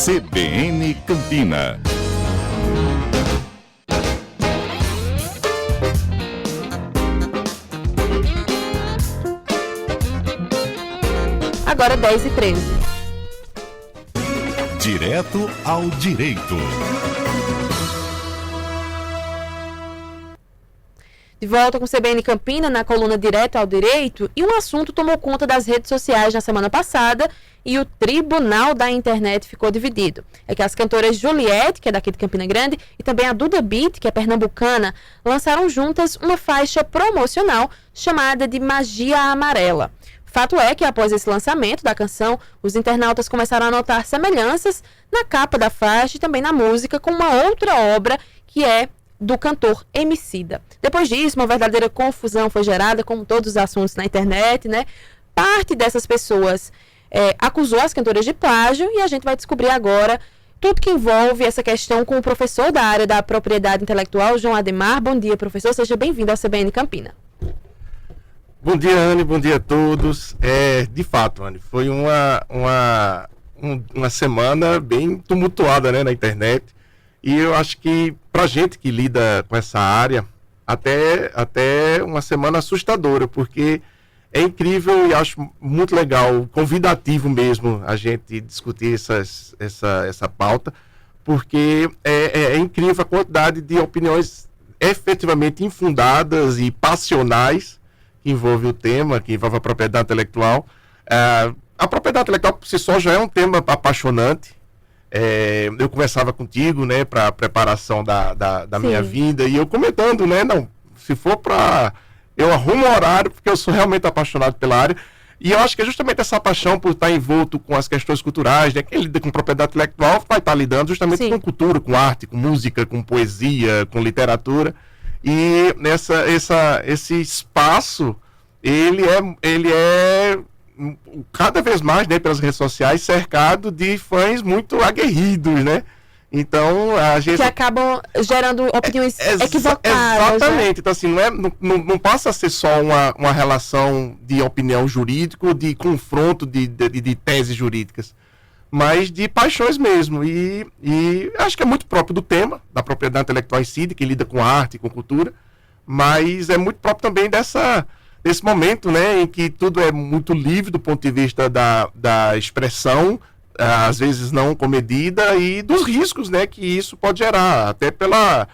CBN Campina. Agora 10h13. Direto ao direito. De volta com o CBN Campina na coluna Direto ao Direito, e um assunto tomou conta das redes sociais na semana passada e o Tribunal da Internet ficou dividido. É que as cantoras Juliette, que é daqui de Campina Grande, e também a Duda Beat, que é pernambucana, lançaram juntas uma faixa promocional chamada de Magia Amarela. Fato é que, após esse lançamento da canção, os internautas começaram a notar semelhanças na capa da faixa e também na música com uma outra obra que é do cantor Emicida. Depois disso, uma verdadeira confusão foi gerada, como todos os assuntos na internet, né? Parte dessas pessoas acusou as cantoras de plágio e a gente vai descobrir agora tudo que envolve essa questão com o professor da área da propriedade intelectual, João Ademar. Bom dia, professor. Seja bem-vindo ao CBN Campina. Bom dia, Anne. Bom dia a todos. De fato, Anne, foi uma semana bem tumultuada, né, na internet. E eu acho que, pra gente que lida com essa área, até uma semana assustadora, porque é incrível e acho muito legal, convidativo mesmo, a gente discutir essa pauta, porque é incrível a quantidade de opiniões efetivamente infundadas e passionais que envolve o tema, que envolve a propriedade intelectual. A propriedade intelectual por si só já é um tema apaixonante. Eu conversava contigo, né, para a preparação da minha vinda, e eu comentando, né, não, se for para... Eu arrumo um horário, porque eu sou realmente apaixonado pela área, e eu acho que é justamente essa paixão por estar envolto com as questões culturais, né, quem lida com propriedade intelectual vai estar lidando justamente com cultura, com arte, com música, com poesia, com literatura, e esse espaço, ele é cada vez mais, né, pelas redes sociais, cercado de fãs muito aguerridos, né? Então, a gente... Que acabam gerando opiniões equivocadas. Exatamente. Né? Então, assim, não passa a ser só uma relação de opinião jurídica, de confronto de teses jurídicas, mas de paixões mesmo. E acho que é muito próprio do tema, da propriedade intelectual em si, de quem lida com arte, com cultura, mas é muito próprio também desse momento, né, em que tudo é muito livre do ponto de vista da expressão, às vezes não comedida, e dos riscos, né, que isso pode gerar, até pela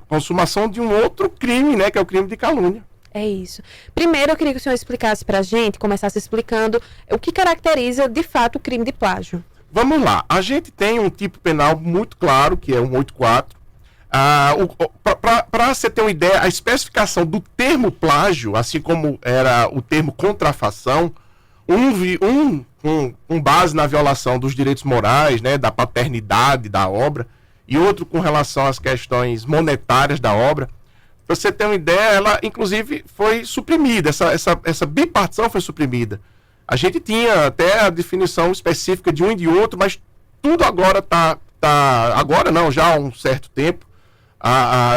consumação de um outro crime, né, que é o crime de calúnia. É isso. Primeiro, eu queria que o senhor explicasse pra gente, começasse explicando o que caracteriza, de fato, o crime de plágio. Vamos lá. A gente tem um tipo penal muito claro, que é o 184. Para você ter uma ideia, a especificação do termo plágio, assim como era o termo contrafação, com base na violação dos direitos morais, né, da paternidade da obra, e outro com relação às questões monetárias da obra. Para você ter uma ideia, ela inclusive foi suprimida, essa bipartição foi suprimida. A gente tinha até a definição específica de um e de outro, mas tudo agora agora não, já há um certo tempo,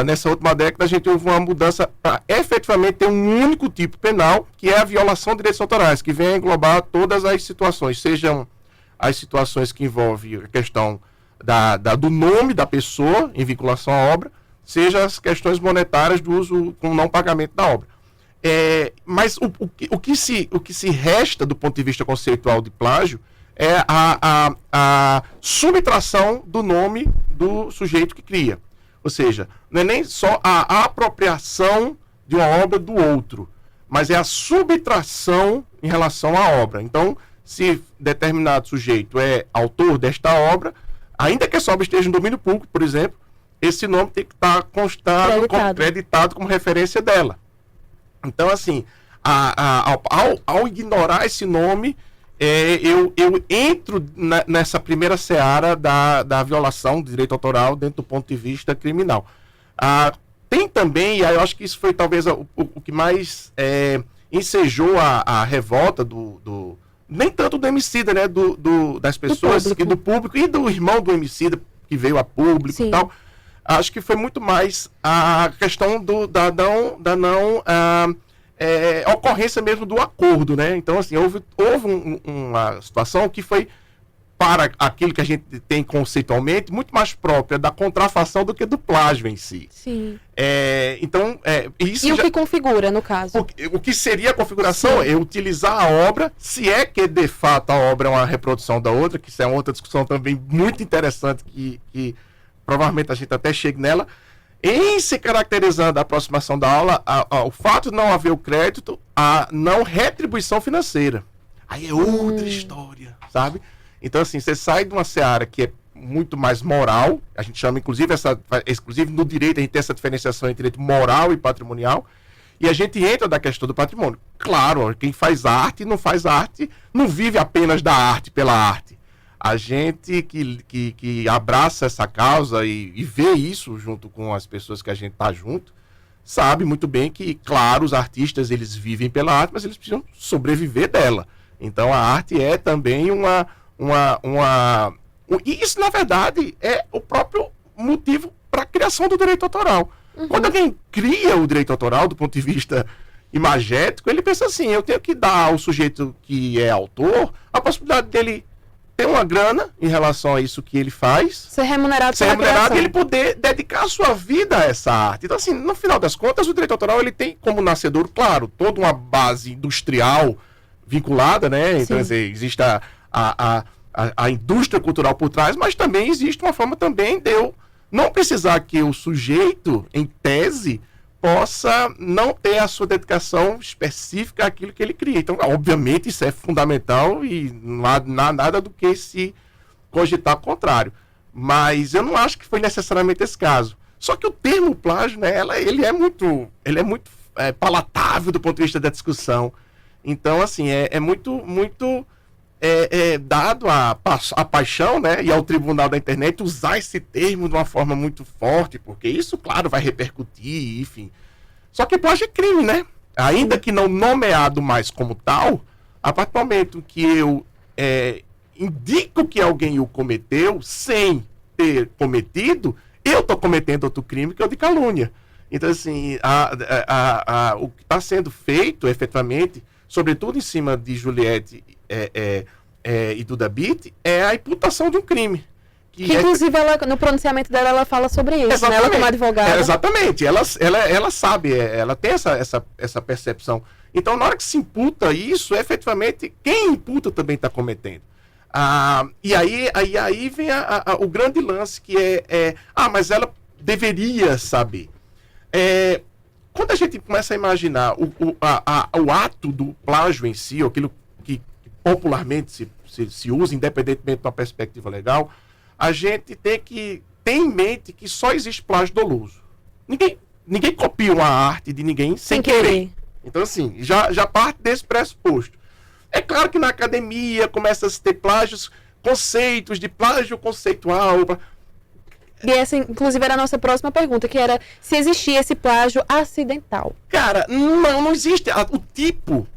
nessa última década a gente houve uma mudança para efetivamente ter um único tipo penal, que é a violação de direitos autorais, que vem a englobar todas as situações, sejam as situações que envolvem a questão do nome da pessoa em vinculação à obra, seja as questões monetárias do uso com não pagamento da obra. Mas o que se resta do ponto de vista conceitual de plágio é a subtração do nome do sujeito que cria. Ou seja, não é nem só a apropriação de uma obra do outro, mas é a subtração em relação à obra. Então, se determinado sujeito é autor desta obra, ainda que essa obra esteja em domínio público, por exemplo, esse nome tem que estar creditado como referência dela. Então, assim, ao ignorar esse nome, eu entro nessa primeira seara da violação do direito autoral dentro do ponto de vista criminal. Tem também, e aí eu acho que isso foi talvez o que mais ensejou a revolta nem tanto do Emicida, né, das pessoas e do público, e do irmão do Emicida, que veio a público. Sim. E tal. Acho que foi muito mais a questão da não ocorrência mesmo do acordo, né? Então, assim, houve uma situação que foi para aquilo que a gente tem conceitualmente, muito mais própria da contrafação do que do plágio em si. Sim. Então, isso E o que configura, no caso? O que seria a configuração é utilizar a obra, se é que de fato a obra é uma reprodução da outra, que isso é uma outra discussão também muito interessante, que provavelmente a gente até chegue nela, em se caracterizando a aproximação da aula, o fato de não haver o crédito, a não retribuição financeira. Aí é outra história, sabe? Então, assim, você sai de uma seara que é muito mais moral, a gente chama, inclusive no direito, a gente tem essa diferenciação entre direito moral e patrimonial, e a gente entra da questão do patrimônio. Claro, quem faz arte não faz arte, não vive apenas da arte pela arte. A gente que abraça essa causa e vê isso junto com as pessoas que a gente está junto, sabe muito bem que, claro, os artistas eles vivem pela arte, mas eles precisam sobreviver dela. Então a arte é também e isso, na verdade, é o próprio motivo para a criação do direito autoral. Quando alguém cria o direito autoral do ponto de vista imagético, ele pensa assim, eu tenho que dar ao sujeito que é autor a possibilidade dele ter uma grana em relação a isso que ele faz, Ser remunerado e ele poder dedicar a sua vida a essa arte. Então, assim, no final das contas, o direito autoral ele tem como nascedor, claro, toda uma base industrial vinculada, né? Então, quer dizer, existe a indústria cultural por trás, mas também existe uma forma também de eu não precisar que o sujeito, em tese, possa não ter a sua dedicação específica àquilo que ele cria. Então, obviamente, isso é fundamental e não há nada do que se cogitar ao contrário. Mas eu não acho que foi necessariamente esse caso. Só que o termo plágio, né, ele é muito palatável do ponto de vista da discussão. Então, assim, é muito dado a paixão, né, e ao tribunal da internet usar esse termo de uma forma muito forte, porque isso, claro, vai repercutir, enfim. Só que plágio é crime, né? Ainda que não nomeado mais como tal, a partir do momento que eu indico que alguém o cometeu sem ter cometido, eu estou cometendo outro crime que é o de calúnia. Então, assim, o que está sendo feito, efetivamente, sobretudo em cima de Juliette e Duda Beat, é a imputação de um crime. Que inclusive, no pronunciamento dela, ela fala sobre isso, né? Ela como advogada. Exatamente, ela sabe, ela tem essa percepção. Então, na hora que se imputa isso, efetivamente, quem imputa também está cometendo. E aí vem o grande lance, que mas ela deveria saber. Quando a gente começa a imaginar o ato do plágio em si, ou aquilo que popularmente se usa, independentemente da perspectiva legal, a gente tem que ter em mente que só existe plágio doloso. Ninguém copia uma arte de ninguém sem querer. Então, assim, já parte desse pressuposto. É claro que na academia começa a se ter conceitos de plágio conceitual. E essa, inclusive, era a nossa próxima pergunta, que era se existia esse plágio acidental. Cara, não existe o tipo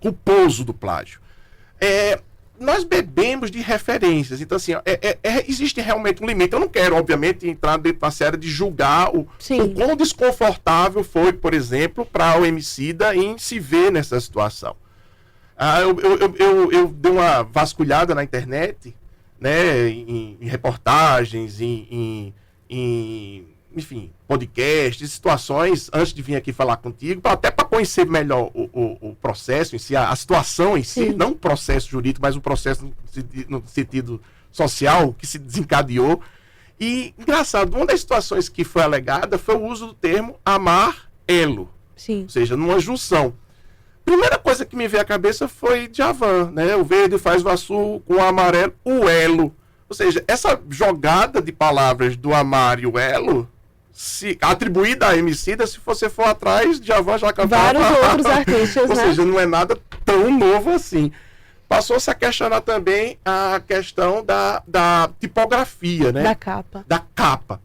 culposo do plágio. Nós bebemos de referências. Então, assim, existe realmente um limite. Eu não quero, obviamente, entrar dentro da série de julgar o quão desconfortável foi, por exemplo, para o Emicida em se ver nessa situação. Eu dei uma vasculhada na internet, né, em reportagens, enfim, podcasts, situações, antes de vir aqui falar contigo, até para conhecer melhor o processo em si, a situação em si, não o processo jurídico, mas o processo no sentido social que se desencadeou. E, engraçado, uma das situações que foi alegada foi o uso do termo amar-elo, ou seja, numa junção. Primeira coisa que me veio à cabeça foi Djavan, né? O verde faz o azul com o amarelo, o elo. Ou seja, essa jogada de palavras do amar e o elo, atribuída a Emicida, se você for atrás, Djavan já cantava. Vários outros artistas, Ou seja, não é nada tão novo assim. Passou-se a questionar também a questão da tipografia, né? Da capa.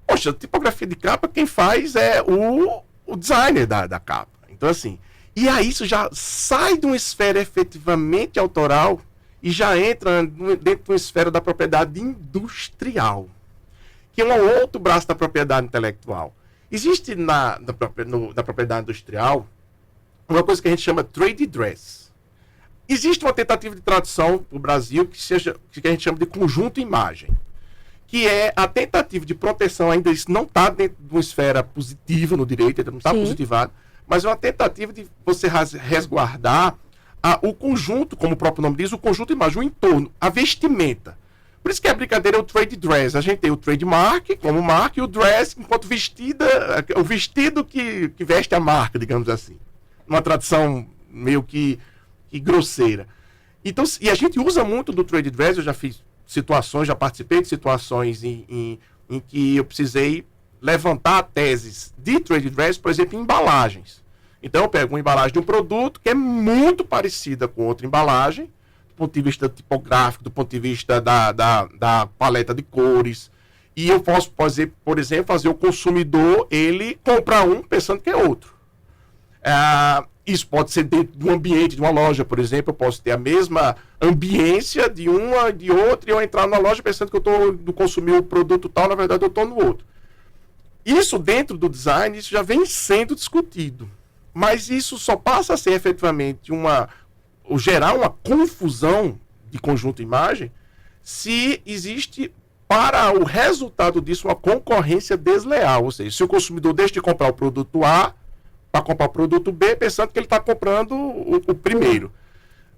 Poxa, tipografia de capa, quem faz é o designer da capa. Então, assim... E aí isso já sai de uma esfera efetivamente autoral e já entra dentro de uma esfera da propriedade industrial, que é um outro braço da propriedade intelectual. Existe na propriedade industrial uma coisa que a gente chama trade dress. existe uma tentativa de tradução no Brasil que a gente chama de conjunto imagem, que é a tentativa de proteção, ainda isso não está dentro de uma esfera positiva no direito, ainda não está positivado, mas é uma tentativa de você resguardar o conjunto, como o próprio nome diz, o conjunto imagem, o entorno, a vestimenta. Por isso que a brincadeira é o trade dress. A gente tem o trademark como marca e o dress enquanto vestida, o vestido que veste a marca, digamos assim. Uma tradução meio que grosseira. Então, e a gente usa muito do trade dress, eu já fiz situações, já participei de situações em que eu precisei levantar teses de trade dress, por exemplo, em embalagens. Então eu pego uma embalagem de um produto que é muito parecida com outra embalagem, do ponto de vista tipográfico, do ponto de vista da paleta de cores, e eu posso fazer, por exemplo, fazer o consumidor, ele comprar um pensando que é outro. Isso pode ser dentro de um ambiente de uma loja, por exemplo, eu posso ter a mesma ambiência de uma, de outra, e eu entrar na loja pensando que eu estou consumir o produto tal, na verdade eu estou no outro. Isso dentro do design, isso já vem sendo discutido. Mas isso só passa a ser efetivamente gerar uma confusão de conjunto imagem se existe para o resultado disso uma concorrência desleal. Ou seja, se o consumidor deixa de comprar o produto A para comprar o produto B, pensando que ele está comprando o primeiro.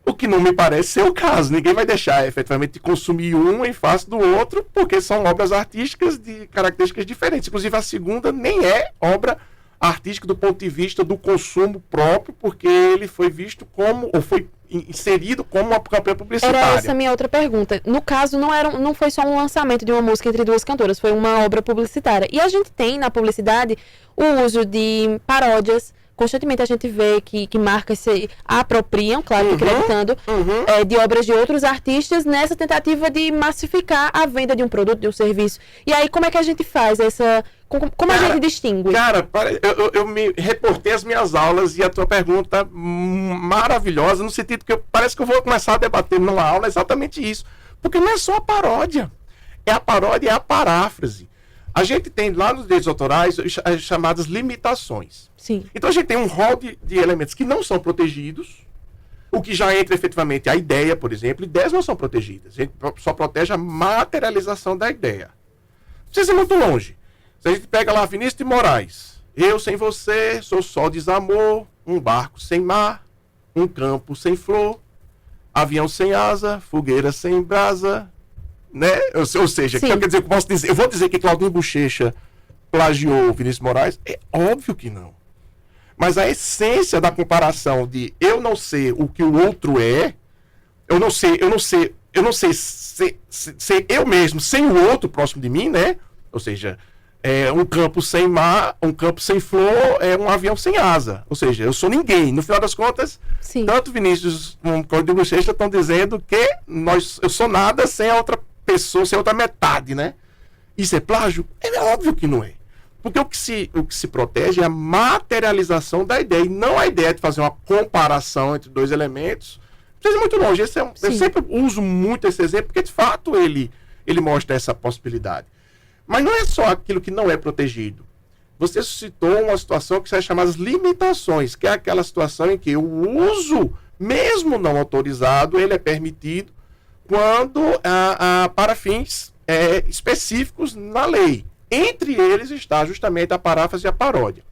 O que não me parece ser o caso. Ninguém vai deixar efetivamente de consumir um em face do outro, porque são obras artísticas de características diferentes. Inclusive a segunda nem é obra artística do ponto de vista do consumo próprio, porque ele foi visto como, ou foi inserido como uma campanha publicitária. Era essa a minha outra pergunta. No caso, não foi só um lançamento de uma música entre duas cantoras, foi uma obra publicitária. E a gente tem na publicidade o uso de paródias. Constantemente a gente vê que marcas se apropriam, claro, acreditando, de obras de outros artistas nessa tentativa de massificar a venda de um produto, de um serviço. E aí, como é que a gente faz essa... Como a gente distingue? Cara, eu me reportei as minhas aulas e a tua pergunta maravilhosa, no sentido que parece que eu vou começar a debater numa aula exatamente isso. Porque não é só a paródia. É a paródia e a paráfrase. A gente tem lá nos direitos autorais as chamadas limitações. Sim. Então a gente tem um rol de elementos que não são protegidos, o que já entra efetivamente a ideia, por exemplo. Ideias não são protegidas. A gente só protege a materialização da ideia. Não precisa ir muito longe. Se a gente pega lá Vinícius de Moraes, eu sem você, sou só desamor, um barco sem mar, um campo sem flor, avião sem asa, fogueira sem brasa, né? Ou seja, que quer dizer, eu vou dizer que Claudinho Bochecha plagiou Vinícius de Moraes? É óbvio que não. Mas a essência da comparação de eu não ser o que o outro é, eu não sei ser eu mesmo sem o outro próximo de mim, né? Ou seja, um campo sem mar, um campo sem flor, um avião sem asa. Ou seja, eu sou ninguém. No final das contas, tanto Vinícius como Claudinho Bochecha estão dizendo que eu sou nada sem a outra pessoa, sem a outra metade, né? Isso é plágio? É óbvio que não é. Porque o que se protege é a materialização da ideia, e não a ideia de fazer uma comparação entre dois elementos. Não precisa ir muito longe. Eu sempre uso muito esse exemplo, porque de fato ele mostra essa possibilidade. Mas não é só aquilo que não é protegido. Você citou uma situação que são chamadas limitações, que é aquela situação em que o uso, mesmo não autorizado, ele é permitido quando para fins específicos na lei. Entre eles está justamente a paráfrase e a paródia.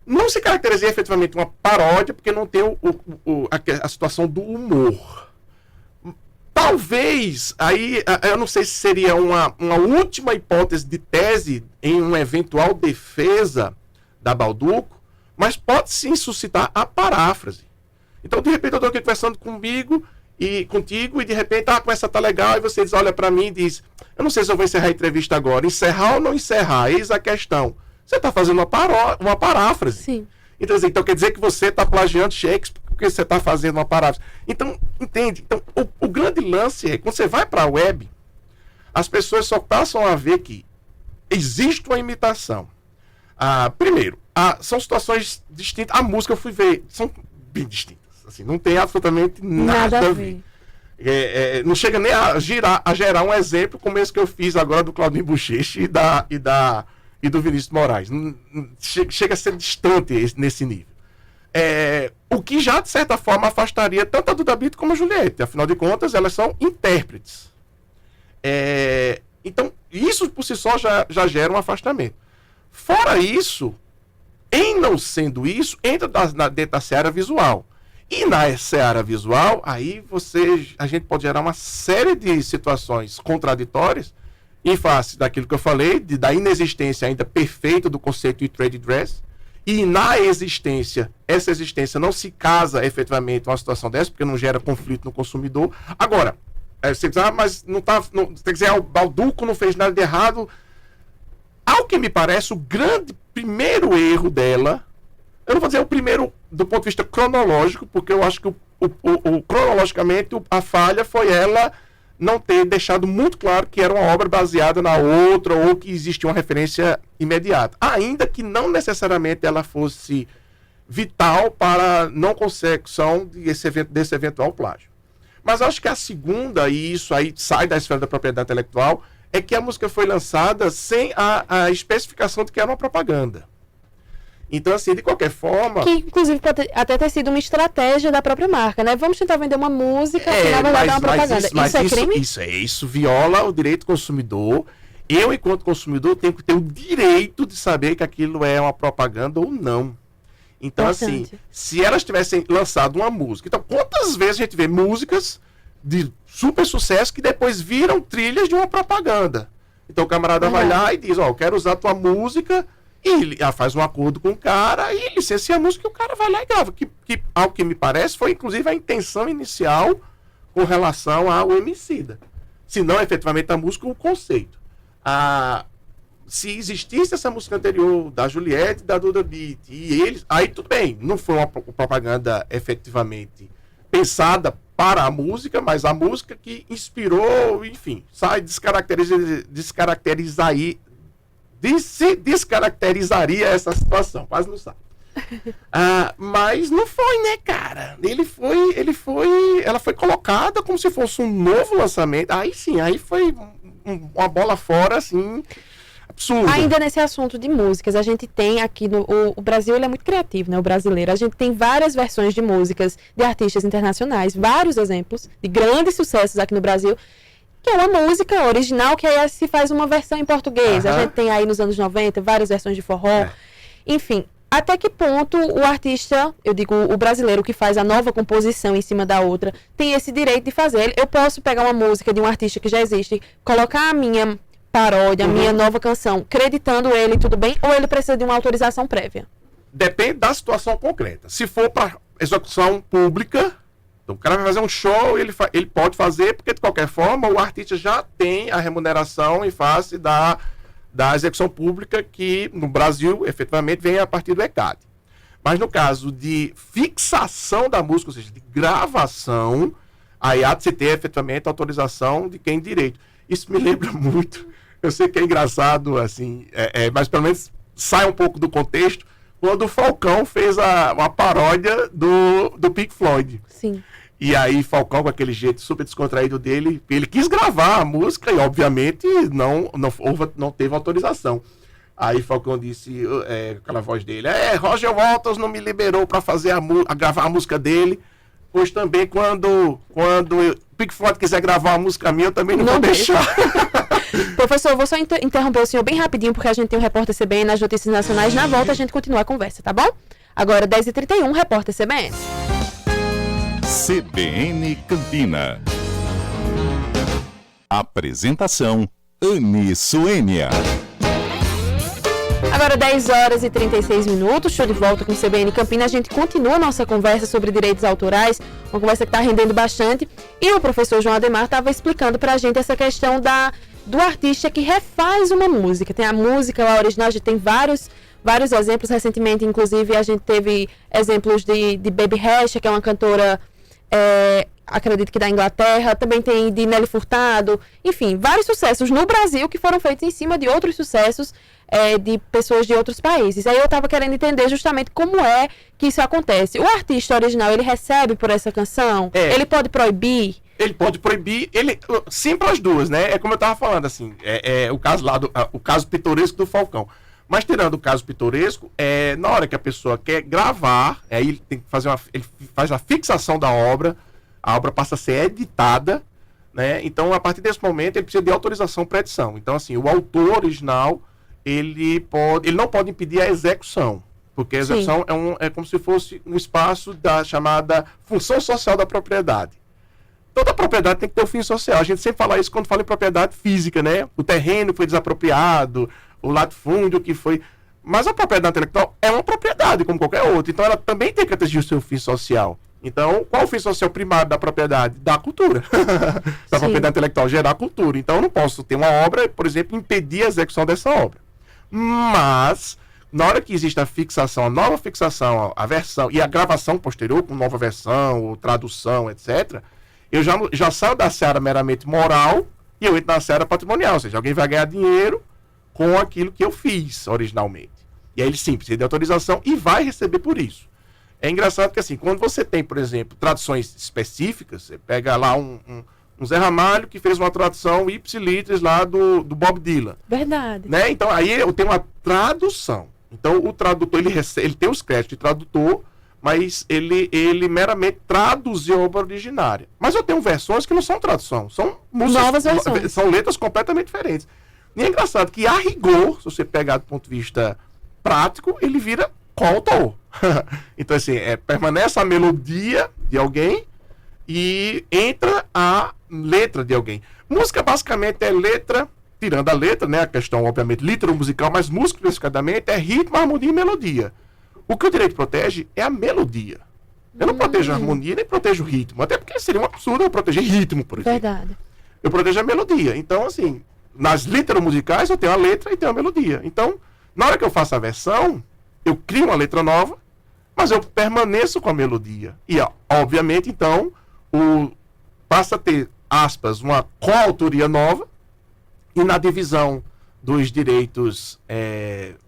Não se caracteriza efetivamente uma paródia porque não tem a situação do humor. Talvez, aí eu não sei se seria uma última hipótese de tese em uma eventual defesa da Bauducco, mas pode sim suscitar a paráfrase. Então, de repente, eu estou aqui conversando contigo e de repente a conversa tá legal e você olha para mim e diz, eu não sei se eu vou encerrar a entrevista agora, encerrar ou não encerrar, eis a questão. Você está fazendo uma paráfrase. Sim. Então quer dizer que você está plagiando Shakespeare porque você está fazendo uma paráfrase. Então, entende? Então, o grande lance é, quando você vai para a web, as pessoas só passam a ver que existe uma imitação. Primeiro, são situações distintas. A música eu fui ver, são bem distintas. Assim, não tem absolutamente nada a ver. Não chega nem a gerar um exemplo como esse que eu fiz agora do Claudinho Bochecha e do Vinícius de Moraes. Chega a ser distante nesse nível. O que já, de certa forma, afastaria tanto a Duda Beat como a Juliette. Afinal de contas, elas são intérpretes. Então, isso por si só já gera um afastamento. Fora isso, em não sendo isso, entra dentro da seara visual. E na seara visual, aí a gente pode gerar uma série de situações contraditórias em face daquilo que eu falei, da inexistência ainda perfeita do conceito de trade dress, e na existência, essa existência não se casa efetivamente com uma situação dessa, porque não gera conflito no consumidor. Agora, você diz, mas não tá, não, tem que dizer, o Bauducco não fez nada de errado. Ao que me parece, o grande primeiro erro dela, eu não vou dizer o primeiro do ponto de vista cronológico, porque eu acho que cronologicamente a falha foi ela não ter deixado muito claro que era uma obra baseada na outra ou que existia uma referência imediata. Ainda que não necessariamente ela fosse vital para a não consecução desse eventual plágio. Mas acho que a segunda, e isso aí sai da esfera da propriedade intelectual, é que a música foi lançada sem a especificação de que era uma propaganda. Então, assim, de qualquer forma... Que, inclusive, pode até ter sido uma estratégia da própria marca, né? Vamos tentar vender uma música que, na verdade, é uma propaganda. Isso é crime? Isso viola o direito do consumidor. Eu, enquanto consumidor, tenho que ter o direito de saber que aquilo é uma propaganda ou não. Então, assim, se elas tivessem lançado uma música... Então, quantas vezes a gente vê músicas de super sucesso que depois viram trilhas de uma propaganda? Então, o camarada vai lá e diz, eu quero usar a tua música... E ele faz um acordo com o cara e licencia a música e o cara vai lá e grava. Que, ao que me parece, foi inclusive a intenção inicial com relação ao Emicida. Se não, efetivamente, a música, o conceito. Se existisse essa música anterior, da Juliette e da Duda Beat, e eles... Aí tudo bem, não foi uma propaganda efetivamente pensada para a música, mas a música que inspirou, enfim, descaracterizaria essa situação, quase não sabe. Mas não foi, né, cara? Ela foi colocada como se fosse um novo lançamento. Aí sim, aí foi uma bola fora, assim, absurda. Ainda nesse assunto de músicas, a gente tem aqui o Brasil, ele é muito criativo, né? O brasileiro. A gente tem várias versões de músicas de artistas internacionais, vários exemplos de grandes sucessos aqui no Brasil, que é uma música original, que aí se faz uma versão em português. A gente tem aí nos anos 90 várias versões de forró. Enfim, até que ponto o artista, eu digo o brasileiro que faz a nova composição em cima da outra, tem esse direito de fazer? Eu posso pegar uma música de um artista que já existe, colocar a minha paródia, a minha nova canção, creditando ele, tudo bem? Ou ele precisa de uma autorização prévia? Depende da situação concreta. Se for para execução pública... Então, o cara vai fazer um show, ele pode fazer, porque de qualquer forma o artista já tem a remuneração em face da execução pública que no Brasil efetivamente vem a partir do ECAD. Mas no caso de fixação da música, ou seja, de gravação, aí há de se ter efetivamente a autorização de quem direito. Isso me lembra muito, eu sei que é engraçado, assim, mas pelo menos sai um pouco do contexto, quando o Falcão fez uma paródia do Pink Floyd. Sim. E aí, Falcão, com aquele jeito super descontraído dele, ele quis gravar a música e, obviamente, não teve autorização. Aí, Falcão disse, aquela voz dele, Roger Waters não me liberou para gravar a música dele, pois também quando Pink Floyd quiser gravar a música minha, eu também não vou deixar. Professor, eu vou só interromper o senhor bem rapidinho, porque a gente tem um repórter CBN nas notícias nacionais. Na volta, a gente continua a conversa, tá bom? Agora, 10h31, repórter CBN. CBN Campina. Apresentação: Anny Suênia. Agora 10h36, show de volta com o CBN Campina. A gente continua a nossa conversa sobre direitos autorais, uma conversa que está rendendo bastante. E o professor João Ademar estava explicando para a gente essa questão do artista que refaz uma música. Tem a música lá original, a gente tem vários exemplos. Recentemente, inclusive, a gente teve exemplos de Baby Recha, que é uma cantora, acredito que da Inglaterra. Também tem de Nelly Furtado. Enfim, vários sucessos no Brasil que foram feitos em cima de outros sucessos de pessoas de outros países. Aí eu estava querendo entender justamente como é que isso acontece. O artista original, ele recebe por essa canção? Ele pode proibir? Ele pode proibir, sempre as duas, né? É como eu estava falando, assim, o caso lá, o caso pitoresco do Falcão. Mas tirando o caso pitoresco, na hora que a pessoa quer gravar, aí ele tem que fazer ele faz a fixação da obra, a obra passa a ser editada, né? Então, a partir desse momento, ele precisa de autorização para edição. Então, assim, o autor original, ele não pode impedir a execução, porque a execução é como se fosse um espaço da chamada função social da propriedade. Toda propriedade tem que ter um fim social. A gente sempre fala isso quando fala em propriedade física, né? O terreno foi desapropriado, o latifúndio que foi... Mas a propriedade intelectual é uma propriedade, como qualquer outra. Então, ela também tem que atingir o seu fim social. Então, qual o fim social primário da propriedade? Da cultura. Da propriedade intelectual, gerar cultura. Então, eu não posso ter uma obra, por exemplo, impedir a execução dessa obra. Mas, na hora que existe a fixação, a nova fixação, a versão e a gravação posterior, com nova versão, ou tradução, etc., eu já saio da seara meramente moral e eu entro na seara patrimonial. Ou seja, alguém vai ganhar dinheiro com aquilo que eu fiz originalmente. E aí ele sim precisa de autorização e vai receber por isso. É engraçado que assim, quando você tem, por exemplo, traduções específicas, você pega lá um Zé Ramalho que fez uma tradução ipsilitris lá do Bob Dylan. Verdade. Né? Então aí eu tenho uma tradução. Então o tradutor, ele tem os créditos de tradutor, mas ele meramente traduziu a obra originária. Mas eu tenho versões que não são tradução, são músicas, novas versões. São letras completamente diferentes. E é engraçado que, a rigor, se você pegar do ponto de vista prático, ele vira coautor. Então, assim, permanece a melodia de alguém e entra a letra de alguém. Música, basicamente, é letra, tirando a letra, né? A questão, obviamente, litero musical, mas música, especificadamente, é ritmo, harmonia e melodia. O que o direito protege é a melodia. Eu não protejo a harmonia, nem protejo o ritmo. Até porque seria um absurdo eu proteger ritmo, por exemplo. Verdade. Eu protejo a melodia. Então, assim, nas literomusicais eu tenho a letra e tenho a melodia. Então, na hora que eu faço a versão, eu crio uma letra nova, mas eu permaneço com a melodia. E, obviamente, então, passa a ter, aspas, uma coautoria nova, e na divisão dos direitos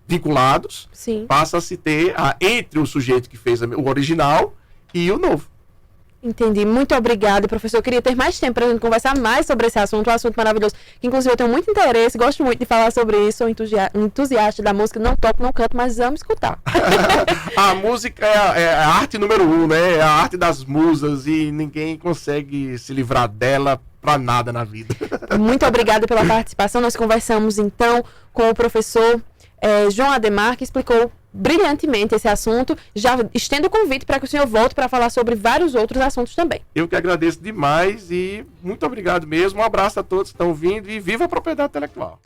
vinculados, passa a se ter entre o sujeito que fez o original e o novo. Entendi. Muito obrigada, professor. Eu queria ter mais tempo para a gente conversar mais sobre esse assunto, um assunto maravilhoso, que inclusive eu tenho muito interesse, gosto muito de falar sobre isso, sou entusiasta da música, não toco, não canto, mas amo escutar. A música é a arte número 1, né? É a arte das musas e ninguém consegue se livrar dela para nada na vida. Muito obrigada pela participação. Nós conversamos então com o professor João Ademar, que explicou brilhantemente esse assunto. Já estendo o convite para que o senhor volte para falar sobre vários outros assuntos também. Eu que agradeço demais e muito obrigado mesmo. Um abraço a todos que estão vindo e viva a propriedade intelectual.